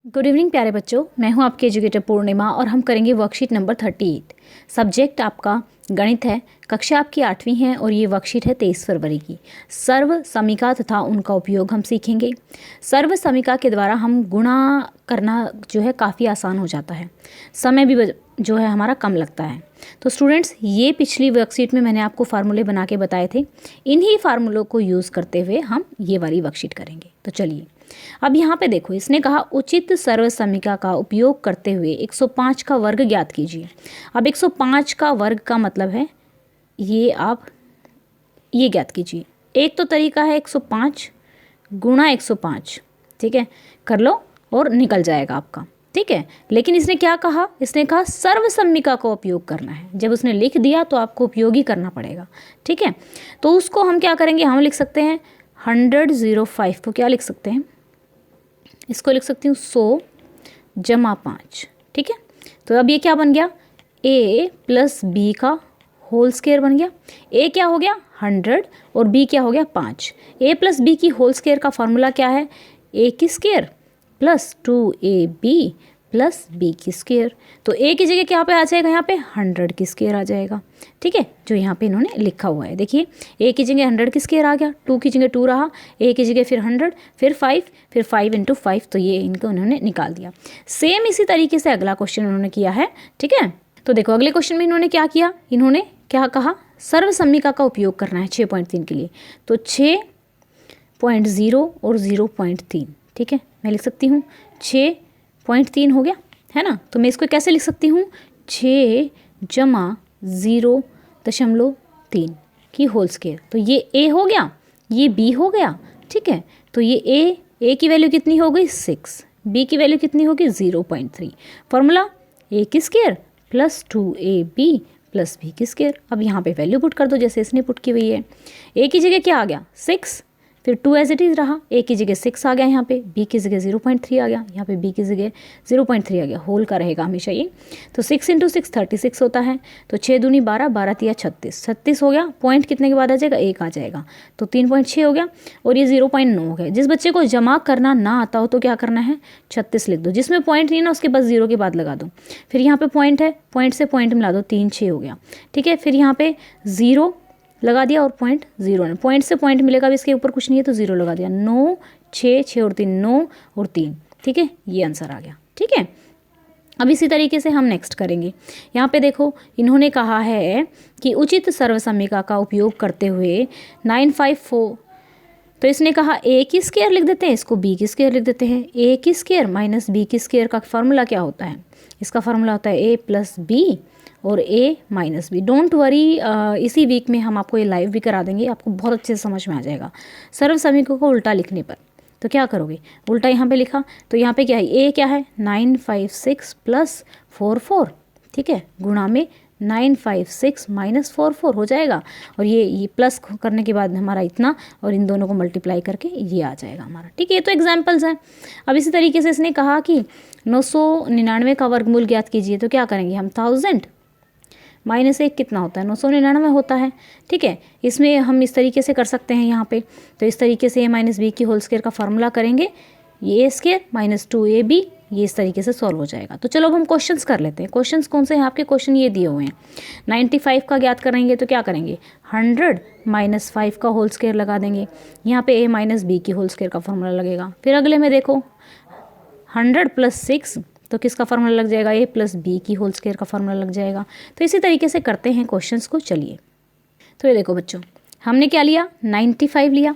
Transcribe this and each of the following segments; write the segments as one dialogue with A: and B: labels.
A: Good evening प्यारे बच्चों, मैं हूं आपकी एजुकेटर पूर्णिमा और हम करेंगे वर्कशीट नंबर 38। सब्जेक्ट आपका गणित है, कक्षा आपकी 8वीं है और ये वर्कशीट है 23 फरवरी की। सर्व समीका तथा उनका उपयोग हम सीखेंगे। सर्व समीका के द्वारा हम गुणा करना जो है काफ़ी आसान हो जाता है, समय भी जो है हमारा कम लगता है। तो स्टूडेंट्स, ये पिछली वर्कशीट में मैंने आपको फार्मूले बना के बताए थे, इन्हीं फार्मूलों को यूज़ करते हुए हम ये वाली वर्कशीट करेंगे। तो चलिए, अब यहाँ पे देखो, इसने कहा उचित सर्व समीका का उपयोग करते हुए 105 का वर्ग ज्ञात कीजिए। अब 105 का वर्ग का मतलब है ये आप ये ज्ञात कीजिए। एक तो तरीका है 105 गुणा 105, ठीक है, कर लो और निकल जाएगा आपका, ठीक है। लेकिन इसने क्या कहा, इसने कहा सर्व समीका का उपयोग करना है। जब उसने लिख दिया तो आपको उपयोग ही करना पड़ेगा, ठीक है। तो उसको हम क्या करेंगे, हम लिख सकते हैं 100/05 को क्या लिख सकते हैं, इसको लिख सकती हूँ 100 जमा 5, ठीक है। तो अब ये क्या बन गया, a प्लस बी का होल स्क्वायर बन गया। a क्या हो गया 100 और b क्या हो गया 5। a प्लस बी की होल स्क्वायर का फॉर्मूला क्या है, a की square plus 2ab plus b की स्क्वायर। तो a की जगह क्या पे आ जाएगा, यहाँ पे 100 की स्क्वायर आ जाएगा, ठीक है, जो यहाँ पे इन्होंने लिखा हुआ है। देखिए, a की जगह 100 की स्क्वायर आ गया, 2 की जगह 2 रहा, a की जगह फिर 100, फिर 5, फिर 5 × 5, तो ये इनको उन्होंने निकाल दिया। सेम इसी तरीके से अगला क्वेश्चन उन्होंने किया है, ठीक है। तो देखो, अगले क्वेश्चन में इन्होंने क्या किया, इन्होंने क्या कहा, सर्व समीका का उपयोग करना है 6.3 के लिए। तो 6.0 और 0.3, ठीक है, मैं लिख सकती हूँ 6.3 हो गया, है ना। तो मैं इसको कैसे लिख सकती हूँ, 6 जमा 0.3 की होल स्क्वायर। तो ये a हो गया, ये b हो गया, ठीक है। तो ये a की वैल्यू कितनी हो गई 6, b की वैल्यू कितनी होगी 0.3। फॉर्मूला a की square plus 2ab plus b की स्क्वायर। अब यहाँ पे वैल्यू पुट कर दो जैसे इसने पुट की हुई है। a की जगह क्या आ गया 6, फिर 2 एज इट इज़ रहा, a की जगह 6 आ गया, यहाँ पे b की जगह 0.3 आ गया, यहाँ पे b की जगह 0.3 आ गया, होल का रहेगा हमेशा ये। तो 6 × 6 36 होता है। तो 6 दूनी 12, 12 तिया 36, 36 हो गया। पॉइंट कितने के बाद आ जाएगा, 1 आ जाएगा, तो 3.6 हो गया। और ये 0.9 हो गया। जिस बच्चे को जमा करना ना आता हो तो क्या करना है, 36 लिख दो। जिसमें पॉइंट नहीं है ना, उसके बस 0 के बाद लगा दो। फिर यहाँ पे पॉइंट है, पॉइंट से पॉइंट मिला दो, 3 6 हो गया, ठीक है। फिर यहाँ पे 0 लगा दिया और पॉइंट 0, पॉइंट से पॉइंट मिलेगा, अब इसके ऊपर कुछ नहीं है तो 0 लगा दिया। 9 6 6 और 3 9 और 3, ठीक है, ये आंसर आ गया, ठीक है। अब इसी तरीके से हम नेक्स्ट करेंगे। यहाँ पे देखो, इन्होंने कहा है कि उचित सर्व समीका का उपयोग करते हुए 954, तो इसने कहा a की स्क्वायर लिख देते हैं, इसको b की स्क्वायर लिख देते हैं। a की स्क्वायर माइनस b की स्क्वायर का फार्मूला क्या होता है, इसका फार्मूला होता है a प्लस b और a minus B. Don't worry, इसी वीक में हम आपको ये लाइव भी करा देंगे, आपको बहुत अच्छे से समझ में आ जाएगा। सर्व समीकों को उल्टा लिखने पर तो क्या करोगे, उल्टा यहाँ पे लिखा, तो यहाँ पे क्या है, a क्या है 956 प्लस 44, ठीक है, गुणा में 956 माइनस 44 हो जाएगा। और ये प्लस करने के बाद हमारा इतना, और इन दोनों को मल्टीप्लाई करके ये आ जाएगा हमारा, ठीक है। ये तो एग्जाम्पल्स हैं। अब इसी तरीके से इसने कहा कि 999 का वर्गमूल ज्ञात कीजिए। तो क्या करेंगे हम, 1000 माइनस 1 कितना होता है, 999 होता है, ठीक है। इसमें हम इस तरीके से कर सकते हैं यहाँ पे। तो इस तरीके से a माइनस बी की होल स्क्वायर का फार्मूला करेंगे, ये a स्क्वायर माइनस 2ab, ये इस तरीके से सॉल्व हो जाएगा। तो चलो अब हम क्वेश्चंस कर लेते हैं। क्वेश्चंस कौन से हैं आपके, क्वेश्चन ये दिए हुए हैं। 95 का ज्ञात करेंगे तो क्या करेंगे, 100 माइनस 5 का होल स्क्वायर लगा देंगे, यहाँ पे a माइनस बी की होल स्क्वायर का फार्मूला लगेगा। फिर अगले में देखो 100 प्लस 6, तो किसका फार्मूला लग जाएगा, a प्लस बी की होल स्क्वायर का फार्मूला लग जाएगा। तो इसी तरीके से करते हैं क्वेश्चंस को। चलिए, तो ये देखो बच्चों, हमने क्या लिया, 95 लिया,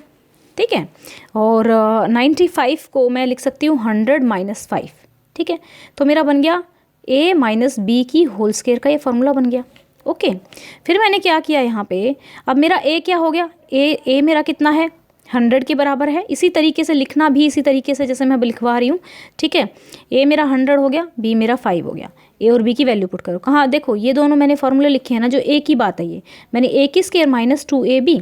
A: ठीक है। और 95 को मैं लिख सकती हूँ 100 माइनस 5, ठीक है। तो मेरा बन गया a माइनस बी की होल स्क्वायर का ये फार्मूला बन गया, ओके। फिर मैंने क्या किया यहाँ पे, अब मेरा a क्या हो गया, a मेरा कितना है 100 के बराबर है। इसी तरीके से लिखना भी इसी तरीके से जैसे मैं लिखवा रही हूँ, ठीक है। a मेरा 100 हो गया, b मेरा 5 हो गया। a और b की वैल्यू पुट करो, कहाँ देखो, ये दोनों मैंने फॉर्मूले लिखे हैं ना, जो a की बात है, ये मैंने a की square minus 2ab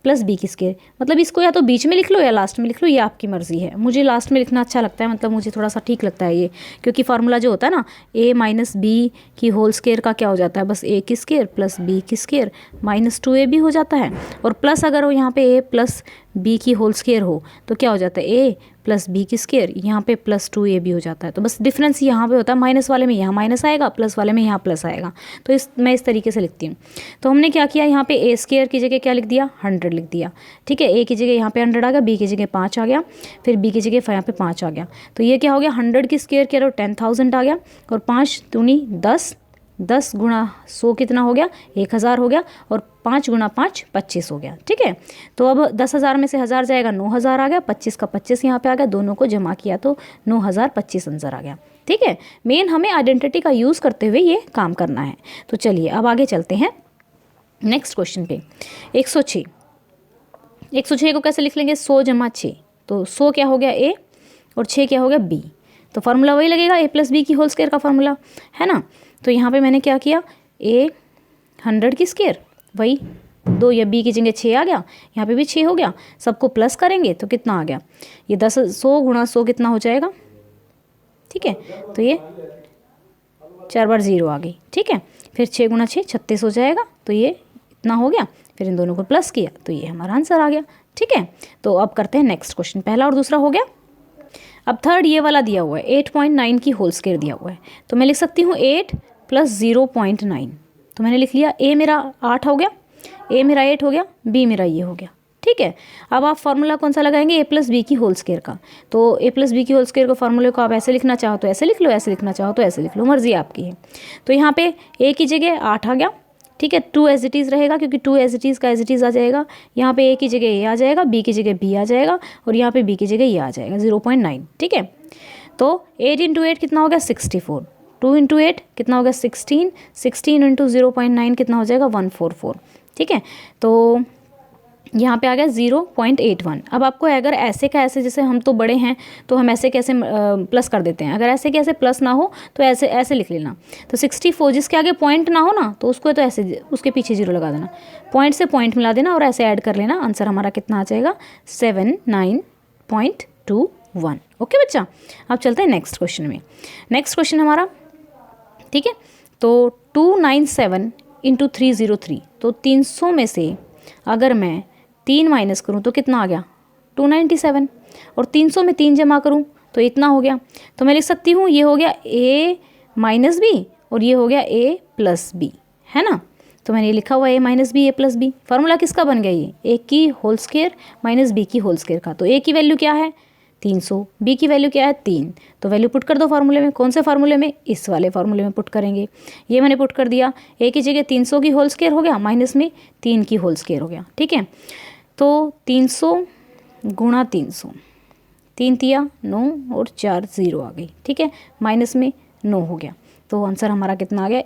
A: plus b की स्क्वायर, मतलब इसको या तो बीच में लिख लो या लास्ट में लिख लो, ये आपकी मर्जी है। मुझे लास्ट में लिखना अच्छा लगता है, मतलब मुझे थोड़ा सा ठीक लगता है ये, क्योंकि फार्मूला जो होता है ना, a माइनस बी की होल स्क्वायर का क्या हो जाता है, बस a की स्क्वायर प्लस b की स्क्वायर माइनस 2ab हो जाता है। और प्लस अगर हो यहाँ पे a प्लस b की होल स्क्वायर हो तो क्या हो जाता है, a प्लस बी की स्क्वायर, यहाँ पे प्लस 2ab हो जाता है। तो बस डिफरेंस यहाँ पे होता है, माइनस वाले में यहाँ माइनस आएगा, प्लस वाले में यहाँ प्लस आएगा। तो मैं इस तरीके से लिखती हूँ। तो हमने क्या किया, यहाँ पे ए स्क्वायर की जगह क्या लिख दिया, 100 लिख दिया, ठीक है। ए की जगह यहाँ पे 100 आ गया, बी की जगह 5 आ गया, फिर बी की जगह यहाँ पे 5 आ गया। तो ये क्या हो गया, 100 की स्क्वायर किया तो 10,000 आ गया, और 5 दूनी 10, 10 गुणा 100 कितना हो गया, 1000 हो गया, और 5 गुणा 5 25 हो गया, ठीक है। तो अब 10,000 में से 1000 जाएगा, 9,000 आ गया, 25 का 25 यहाँ पे आ गया, दोनों को जमा किया तो 9,025 आंसर आ गया, ठीक है। मेन हमें आइडेंटिटी का यूज़ करते हुए ये काम करना है। तो चलिए अब आगे चलते हैं नेक्स्ट क्वेश्चन पे। 106 को कैसे लिख लेंगे, 100 जमा 6, तो 100 क्या हो गया ए, और 6 क्या हो गया बी। तो फार्मूला वही लगेगा, ए प्लस बी की होल स्क्वायर का फार्मूला, है ना। तो यहाँ पे मैंने क्या किया, ए 100 की स्क्वायर, वही 2 या बी की जगह 6 आ गया, यहाँ पे भी 6 हो गया, सबको प्लस करेंगे तो कितना आ गया, ये 100 गुणा 100 कितना हो जाएगा, ठीक है। तो ये 4 बार 0 आ गई, ठीक है। फिर 6 गुणा 6 36 हो जाएगा, तो ये इतना हो गया, फिर इन दोनों को प्लस किया तो ये हमारा आंसर आ गया, ठीक है। तो अब करते हैं नेक्स्ट क्वेश्चन, पहला और दूसरा हो गया। अब थर्ड ये वाला दिया हुआ है, 8.9 की होल स्क्वायर दिया हुआ है, तो मैं लिख सकती हूँ 8 प्लस 0.9। तो मैंने लिख लिया, ए मेरा 8 हो गया, ए मेरा 8 हो गया, बी मेरा ये हो गया, ठीक है। अब आप फार्मूला कौन सा लगाएंगे, ए प्लस बी की होल स्क्वायर का। तो ए प्लस बी की होल स्क्वायर को फार्मूले को आप ऐसे लिखना चाहो तो ऐसे लिख लो, ऐसे लिखना चाहो तो ऐसे लिख लो, मर्जी आपकी है। तो यहाँ पे ए की जगह 8 आ गया, ठीक है, 2 एज इट इज़ रहेगा, क्योंकि 2 एज इट इज़ का एज इट इज़ आ जाएगा। यहाँ पे ए की जगह ए आ जाएगा, बी की जगह बी आ जाएगा, और यहाँ पे बी की जगह ये आ जाएगा 0.9, ठीक है। तो 8 × 8 कितना हो गया, 64, 2 × 8 कितना हो गया, 16, 16 × 0.9 कितना हो जाएगा, 144, ठीक है। तो यहाँ पे आ गया 0.81। अब आपको अगर ऐसे का ऐसे, जैसे हम तो बड़े हैं तो हम ऐसे कैसे प्लस कर देते हैं, अगर ऐसे कैसे प्लस ना हो तो ऐसे ऐसे लिख लेना। तो 64 जिसके आगे पॉइंट ना हो ना, तो उसको तो ऐसे उसके पीछे 0 लगा देना, पॉइंट से पॉइंट मिला देना और ऐसे ऐड कर लेना, आंसर हमारा कितना आ जाएगा, 79.21। ओके बच्चा, अब चलते हैं नेक्स्ट क्वेश्चन में। नेक्स्ट क्वेश्चन हमारा, ठीक है, तो 297 × 303, तो 300 में से अगर मैं 3 माइनस करूँ तो कितना आ गया, 297, और 300 में 3 जमा करूँ तो इतना हो गया। तो मैं लिख सकती हूँ ये हो गया a माइनस बी, और ये हो गया a प्लस बी, है ना। तो मैंने ये लिखा हुआ a minus B, a plus B. Formula किसका बन गया, ये a की होल स्क्वायर माइनस b की होल स्क्वायर का। तो a की वैल्यू क्या है, 300, b की वैल्यू क्या है, 3। तो वैल्यू पुट कर दो फार्मूले में, कौन से फार्मूले में, इस वाले फार्मूले में पुट करेंगे। ये मैंने पुट कर दिया, a की जगह 300 की होल स्क्वायर हो गया, माइनस में 3 की होल स्क्वायर हो गया, ठीक है। तो 300 गुणा 300, 3 तिया 9 और 4 0 आ गई, ठीक है, माइनस में 9 हो गया। तो आंसर हमारा कितना आ गया,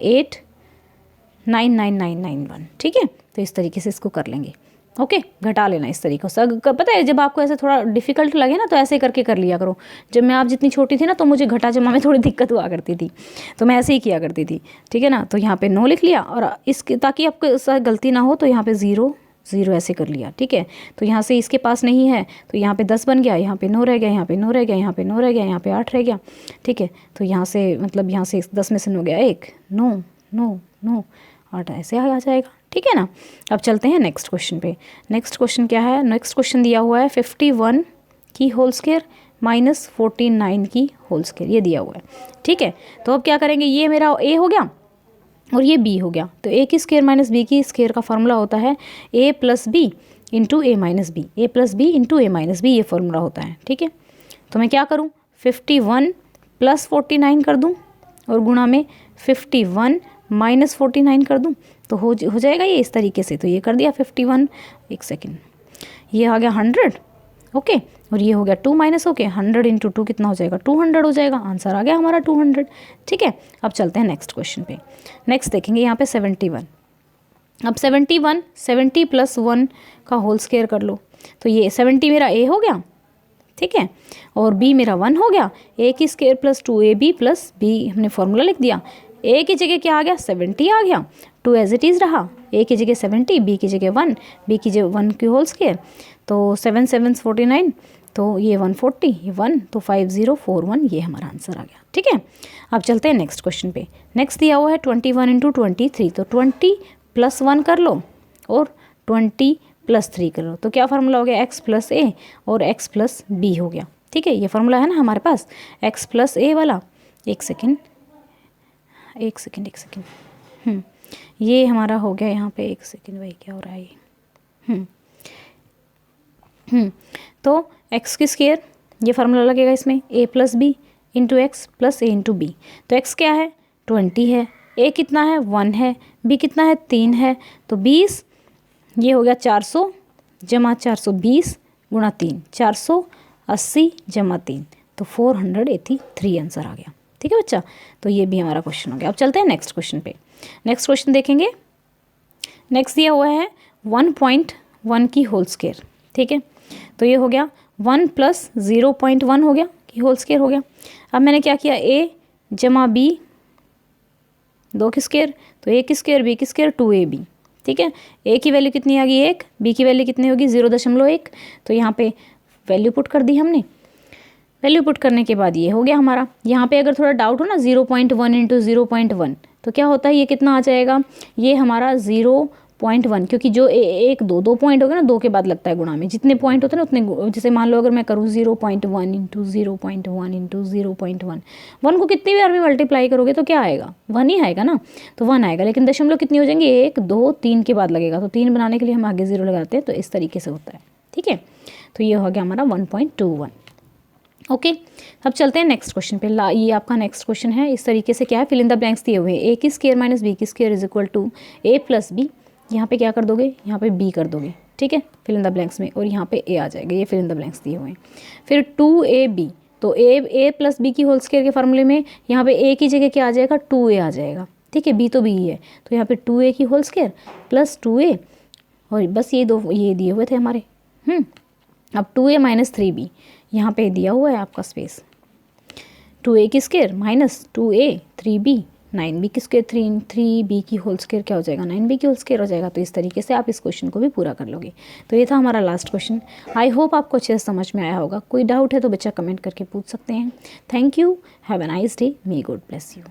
A: 899991, ठीक है। तो इस तरीके से इसको कर लेंगे, ओके। घटा लेना इस तरीके से। पता है जब आपको ऐसे थोड़ा डिफिकल्ट लगे ना, तो ऐसे करके कर लिया करो। जब मैं आप जितनी छोटी थी ना, तो मुझे घटा जमा में थोड़ी दिक्कत हुआ करती थी, तो मैं ऐसे ही किया करती थी, ठीक है ना। तो यहाँ पे 9 लिख लिया, और इसके ताकि आपको गलती ना हो तो यहाँ पे 0 0 ऐसे कर लिया, ठीक है। तो यहाँ से इसके पास नहीं है, तो यहाँ पे 10 बन गया, यहाँ पे 9 रह गया, यहाँ पे 9 रह गया, यहाँ पे 9 रह गया, यहाँ पे 8 रह गया, ठीक है। तो यहाँ से मतलब यहाँ से 10 में से 9 गया, 1 9 9 9 8 ऐसे आ जाएगा, ठीक है ना। अब चलते हैं नेक्स्ट क्वेश्चन पे। नेक्स्ट क्वेश्चन क्या है, नेक्स्ट क्वेश्चन दिया हुआ है 51 की होल स्क्वायर माइनस 49 की होल स्क्वायर, ये दिया हुआ है, ठीक है। तो अब क्या करेंगे, ये मेरा a हो गया और ये b हो गया। तो a की स्क्वायर माइनस b की स्क्वायर का फार्मूला होता है a plus B into A minus B, a plus B into A minus B, ये फार्मूला होता है, ठीक है। तो मैं क्या करूँ, 51 प्लस 49 कर दूँ और गुणा में 51 माइनस 49 कर दूँ, तो हो जाएगा ये इस तरीके से। तो ये कर दिया 51, एक सेकेंड, ये आ गया 100, ओके, और ये हो गया 2 माइनस होके 100 × 2 कितना हो जाएगा, 200 हो जाएगा। आंसर आ गया हमारा 200, ठीक है। अब चलते हैं नेक्स्ट क्वेश्चन पे। नेक्स्ट देखेंगे यहाँ पे 71। अब 71 70 प्लस 1 का होल स्क्वायर कर लो, तो ये 70 मेरा a हो गया, ठीक है, और b मेरा 1 हो गया। a की square plus 2ab plus b हमने फॉर्मूला लिख दिया। a की जगह क्या आ गया, 70 आ गया, 2 एज इट इज़ रहा, a की जगह 70, b की जगह 1, b की जगह 1 की होल स्क्वायर, तो 7 7 49, तो ये 140, ये 1, तो 5041, ये हमारा आंसर आ गया, ठीक है। अब चलते हैं नेक्स्ट क्वेश्चन पे। नेक्स्ट दिया हुआ है 21 × 23, तो 20 प्लस 1 कर लो और 20 प्लस 3 कर लो, तो क्या फार्मूला हो गया, x प्लस ए और x प्लस बी हो गया, ठीक है, ये फार्मूला है ना हमारे पास x प्लस ए वाला। एक सेकेंड, ये हमारा हो गया यहाँ पे, एक सेकेंड भाई क्या हो रहा है ये, तो x की स्क्वायर, ये फार्मूला लगेगा इसमें a plus B into X plus A into B. तो x क्या है 20 है, a कितना है 1 है, b कितना है 3 है, तो 20, ये हो गया 400 जमा 420 गुणा 3, 480 जमा 3, तो 483 आंसर आ गया। ठीक है बच्चा, तो ये भी हमारा क्वेश्चन हो गया। अब चलते हैं नेक्स्ट क्वेश्चन पे। नेक्स्ट क्वेश्चन देखेंगे। नेक्स्ट दिया हुआ है 1.1 की होल स्क्वायर। ठीक है, तो ये हो गया 1 प्लस 0.1 हो गया कि होल स्क्वायर हो गया। अब मैंने क्या किया, a जमा b 2 की स्क्वायर, तो a की स्क्वायर b की स्क्वायर 2ab। ठीक है, a की वैल्यू कितनी आ गई 1, b की वैल्यू कितनी होगी 0.1, तो यहाँ पे वैल्यू पुट कर दी हमने। वैल्यू पुट करने के बाद ये हो गया हमारा। यहाँ पे अगर थोड़ा डाउट हो ना 0.1 इंटू 0.1 तो क्या होता है, ये कितना आ जाएगा, ये हमारा 0.1, क्योंकि जो एक दो पॉइंट हो गए ना, 2 के बाद लगता है गुणा में, जितने पॉइंट होते हैं ना उतने। जैसे मान लो अगर मैं करूँ 0.1 इंटू 0.1 इंटू 0.1, 1 को कितनी बार में मल्टीप्लाई करोगे तो क्या आएगा, 1 ही आएगा ना, तो 1 आएगा। लेकिन दशमलव कितनी हो जाएंगे, 1 2 3 के बाद लगेगा, तो 3 बनाने के लिए हम आगे 0 लगाते हैं, तो इस तरीके से होता है। ठीक है, तो ये हो गया हमारा 1.21। ओके, अब चलते हैं नेक्स्ट क्वेश्चन पे। ये आपका नेक्स्ट क्वेश्चन है, इस तरीके से क्या है, फिल इन द ब्लैंक्स दिए हुए हैं। ए की स्क्वायर माइनस बी की square is equal to A plus B. यहाँ पे क्या कर दोगे, यहाँ पे बी कर दोगे। ठीक है, फिल इन द ब्लैंक्स में, और यहाँ पे ए आ जाएगा, ये फिल इन द ब्लैंक्स दिए हुए हैं। फिर 2ab, तो ए प्लस बी की होल स्क्वायर के फार्मूले में यहाँ पे ए की जगह क्या आ जाएगा, 2a आ जाएगा। ठीक है, बी तो बी ही है, तो यहाँ पे 2a की होल स्क्वायर प्लस 2a, और बस ये दो ये दिए हुए थे हमारे। अब 2a माइनस 3b, यहाँ पे दिया हुआ है आपका स्पेस, 2a की square minus 2a 3b, 9b की स्क्वायर 3b की होल स्क्वायर क्या हो जाएगा, 9b की होल स्क्वायर हो जाएगा। तो इस तरीके से आप इस क्वेश्चन को भी पूरा कर लोगे। तो ये था हमारा लास्ट क्वेश्चन। आई होप आपको अच्छे से समझ में आया होगा। कोई डाउट है तो बच्चा कमेंट करके पूछ सकते हैं। Thank you, have a nice day, may God bless you.